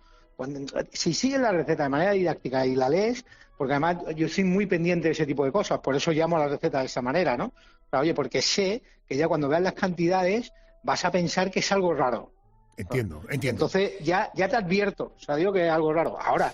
Si sigues la receta de manera didáctica y la lees, porque además yo soy muy pendiente de ese tipo de cosas, por eso llamo a la receta de esa manera, ¿no? Pero, oye, porque sé que ya cuando veas las cantidades vas a pensar que es algo raro. Entiendo. Entonces ya te advierto, o sea, digo que es algo raro. Ahora,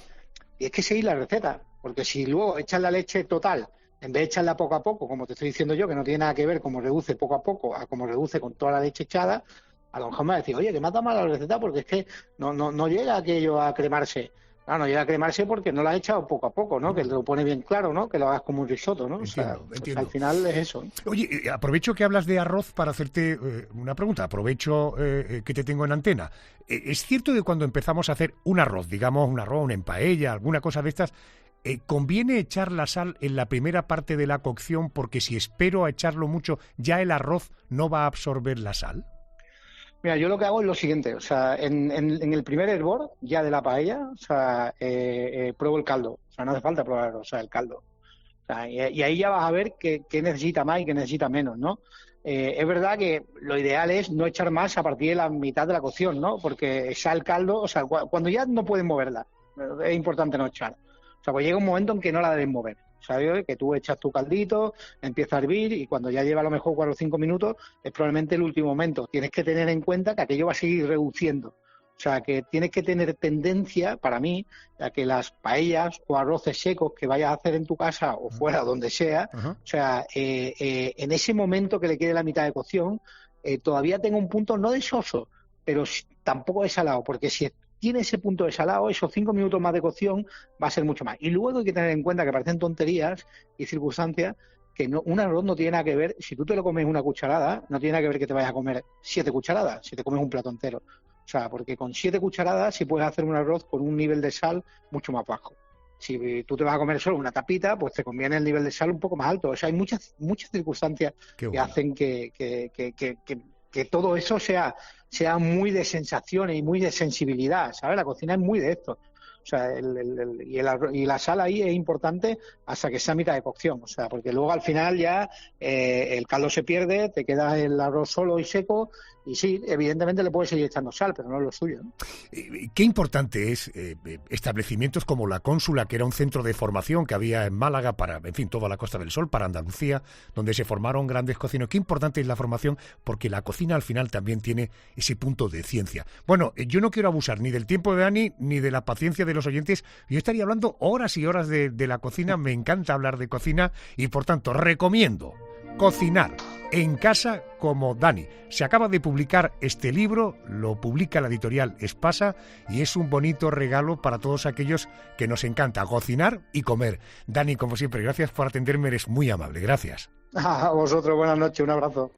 es que seguir la receta, porque si luego echas la leche total, en vez de echarla poco a poco, como te estoy diciendo yo, que no tiene nada que ver cómo reduce poco a poco a cómo reduce con toda la leche echada, a lo mejor me va a decir, oye, que me ha dado mal la receta porque es que no llega aquello a cremarse. No llega a cremarse porque no lo has echado poco a poco, ¿no? Que lo pone bien claro, ¿no? Que lo hagas como un risotto, ¿no? Entiendo. Pues al final es eso. Oye, aprovecho que hablas de arroz para hacerte una pregunta. Aprovecho que te tengo en antena. ¿Es cierto que cuando empezamos a hacer un arroz, digamos un arroz, en paella, alguna cosa de estas, conviene echar la sal en la primera parte de la cocción porque si espero a echarlo mucho, ya el arroz no va a absorber la sal? Mira, yo lo que hago es lo siguiente, o sea, en el primer hervor ya de la paella, o sea, pruebo el caldo, o sea, no hace falta probar, o sea, el caldo. O sea, y ahí ya vas a ver qué necesita más y qué necesita menos, ¿no? Es verdad que lo ideal es no echar más a partir de la mitad de la cocción, ¿no? Porque esa el caldo, o sea, cuando ya no puedes moverla, es importante no echar. O sea, pues llega un momento en que no la debes mover. ¿Sabes? Que tú echas tu caldito, empieza a hervir y cuando ya lleva a lo mejor 4 o 5 minutos es probablemente el último momento. Tienes que tener en cuenta que aquello va a seguir reduciendo. O sea, que tienes que tener tendencia, para mí, a que las paellas o arroces secos que vayas a hacer en tu casa o fuera, donde sea, o sea, en ese momento que le quede la mitad de cocción, todavía tenga un punto no de soso, pero tampoco de salado, porque si tiene ese punto de salado, esos 5 minutos más de cocción va a ser mucho más. Y luego hay que tener en cuenta que parecen tonterías y circunstancias que un arroz no tiene nada que ver, si tú te lo comes una cucharada, no tiene nada que ver que te vayas a comer 7 cucharadas, si te comes un plato entero. O sea, porque con 7 cucharadas sí puedes hacer un arroz con un nivel de sal mucho más bajo. Si tú te vas a comer solo una tapita, pues te conviene el nivel de sal un poco más alto. O sea, hay muchas circunstancias que hacen que todo eso sea muy de sensaciones y muy de sensibilidad, ¿sabes? La cocina es muy de esto. O sea, y la sal ahí es importante hasta que sea mitad de cocción, o sea, porque luego al final ya el caldo se pierde, te queda el arroz solo y seco, y sí, evidentemente le puedes seguir echando sal, pero no es lo suyo, ¿no? Qué importante es establecimientos como La Cónsula, que era un centro de formación que había en Málaga para, en fin, toda la Costa del Sol, para Andalucía, donde se formaron grandes cocineros. Qué importante es la formación, porque la cocina al final también tiene ese punto de ciencia. Bueno, yo no quiero abusar ni del tiempo de Dani, ni de la paciencia de los oyentes. Yo estaría hablando horas y horas de la cocina, me encanta hablar de cocina y por tanto recomiendo Cocinar en casa como Dani. Se acaba de publicar este libro, lo publica la editorial Espasa y es un bonito regalo para todos aquellos que nos encanta cocinar y comer. Dani, como siempre, gracias por atenderme, eres muy amable, gracias. A vosotros, buenas noches, un abrazo.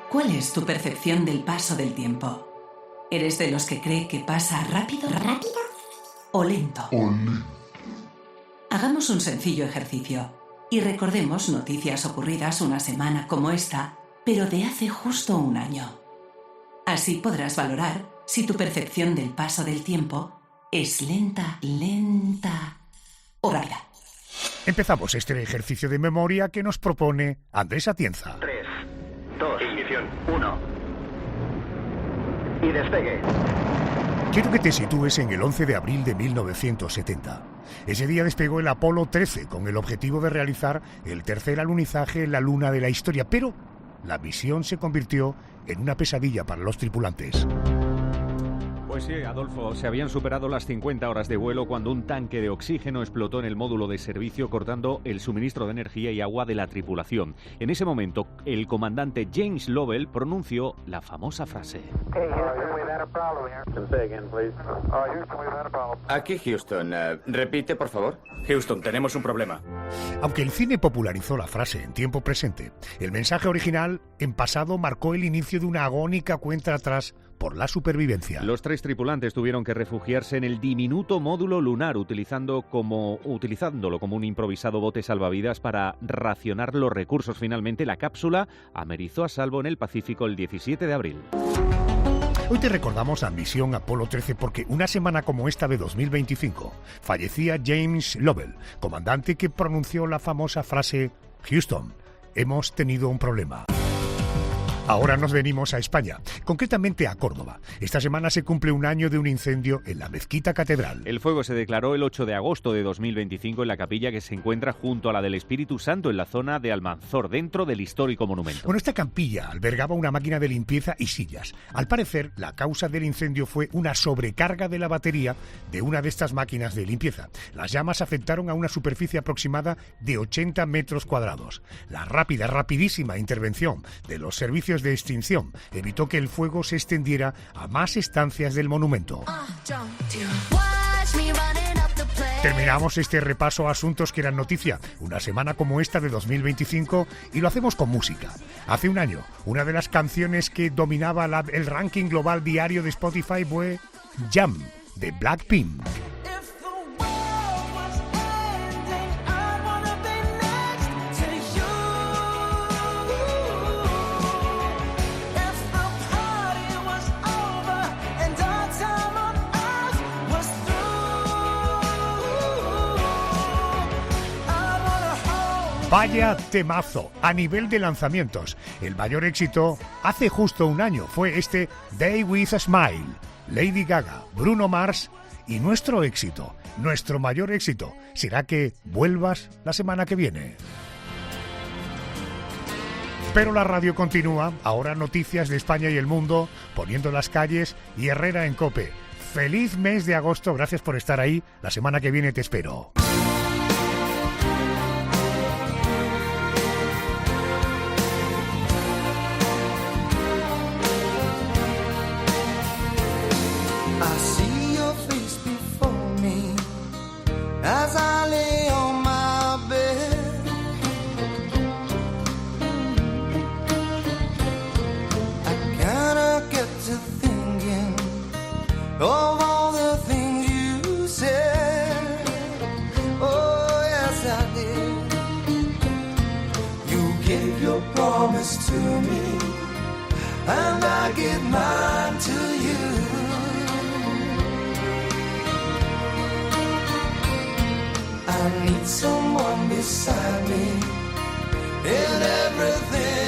¿Cuál es tu percepción del paso del tiempo? ¿Eres de los que cree que pasa rápido o lento? Hagamos un sencillo ejercicio y recordemos noticias ocurridas una semana como esta, pero de hace justo un año. Así podrás valorar si tu percepción del paso del tiempo es lenta o rápida. Empezamos este ejercicio de memoria que nos propone Andrés Atienza. 3, 2, ignición, 1 y despegue. Quiero que te sitúes en el 11 de abril de 1970. Ese día despegó el Apolo 13 con el objetivo de realizar el tercer alunizaje en la Luna de la historia, pero la misión se convirtió en una pesadilla para los tripulantes. Pues sí, Adolfo, se habían superado las 50 horas de vuelo cuando un tanque de oxígeno explotó en el módulo de servicio, cortando el suministro de energía y agua de la tripulación. En ese momento, el comandante James Lovell pronunció la famosa frase. Aquí Houston, repite por favor. Houston, tenemos un problema. Aunque el cine popularizó la frase en tiempo presente, el mensaje original en pasado marcó el inicio de una agónica cuenta atrás por la supervivencia. Los 3 tripulantes tuvieron que refugiarse en el diminuto módulo lunar, utilizándolo como un improvisado bote salvavidas para racionar los recursos. Finalmente, la cápsula amerizó a salvo en el Pacífico el 17 de abril. Hoy te recordamos a Misión Apolo 13 porque una semana como esta de 2025 fallecía James Lovell, comandante que pronunció la famosa frase «Houston, hemos tenido un problema». Ahora nos venimos a España, concretamente a Córdoba. Esta semana se cumple un año de un incendio en la Mezquita Catedral. El fuego se declaró el 8 de agosto de 2025 en la capilla que se encuentra junto a la del Espíritu Santo en la zona de Almanzor, dentro del histórico monumento. Bueno, esta capilla albergaba una máquina de limpieza y sillas. Al parecer, la causa del incendio fue una sobrecarga de la batería de una de estas máquinas de limpieza. Las llamas afectaron a una superficie aproximada de 80 metros cuadrados. La rapidísima intervención de los servicios de extinción evitó que el fuego se extendiera a más estancias del monumento. Terminamos este repaso a asuntos que eran noticia una semana como esta de 2025 y lo hacemos con música. Hace un año, una de las canciones que dominaba el ranking global diario de Spotify fue Jump, de Blackpink. Vaya temazo, a nivel de lanzamientos. El mayor éxito hace justo un año fue este Day with a Smile, Lady Gaga, Bruno Mars y nuestro éxito, nuestro mayor éxito, será que vuelvas la semana que viene. Pero la radio continúa, ahora noticias de España y el mundo, poniendo las calles y Herrera en COPE. Feliz mes de agosto, gracias por estar ahí, la semana que viene te espero. As I lay on my bed, I kinda get to thinking of all the things you said. Oh yes I did. You gave your promise to me, and I give mine to you. I need someone beside me in everything.